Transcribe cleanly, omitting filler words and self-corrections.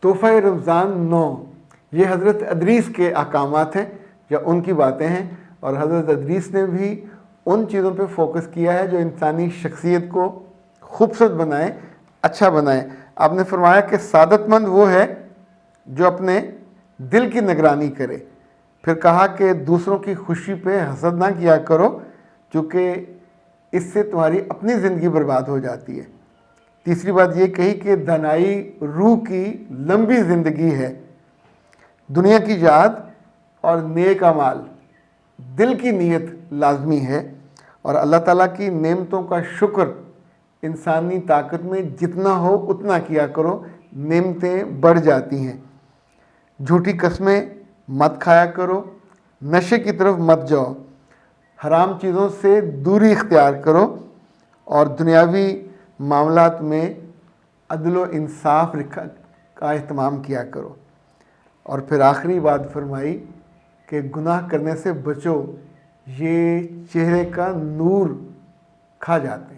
تحفہ رمضان 9 یہ حضرت ادریس کے احکامات ہیں یا ان کی باتیں ہیں، اور حضرت ادریس نے بھی ان چیزوں پہ فوکس کیا ہے جو انسانی شخصیت کو خوبصورت بنائے، اچھا بنائے۔ آپ نے فرمایا کہ سعادت مند وہ ہے جو اپنے دل کی نگرانی کرے، پھر کہا کہ دوسروں کی خوشی پہ حسد نہ کیا کرو چونکہ اس سے تمہاری اپنی زندگی برباد ہو جاتی ہے۔ تیسری بات یہ کہی کہ دانائی روح کی لمبی زندگی ہے، دنیا کی یاد اور نیک اعمال، دل کی نیت لازمی ہے، اور اللہ تعالیٰ کی نعمتوں کا شکر انسانی طاقت میں جتنا ہو اتنا کیا کرو، نعمتیں بڑھ جاتی ہیں۔ جھوٹی قسمیں مت کھایا کرو، نشے کی طرف مت جاؤ، حرام چیزوں سے دوری اختیار کرو، اور دنیاوی معاملات میں عدل و انصاف کا اہتمام کیا کرو۔ اور پھر آخری بات فرمائی کہ گناہ کرنے سے بچو، یہ چہرے کا نور کھا جاتے ہیں۔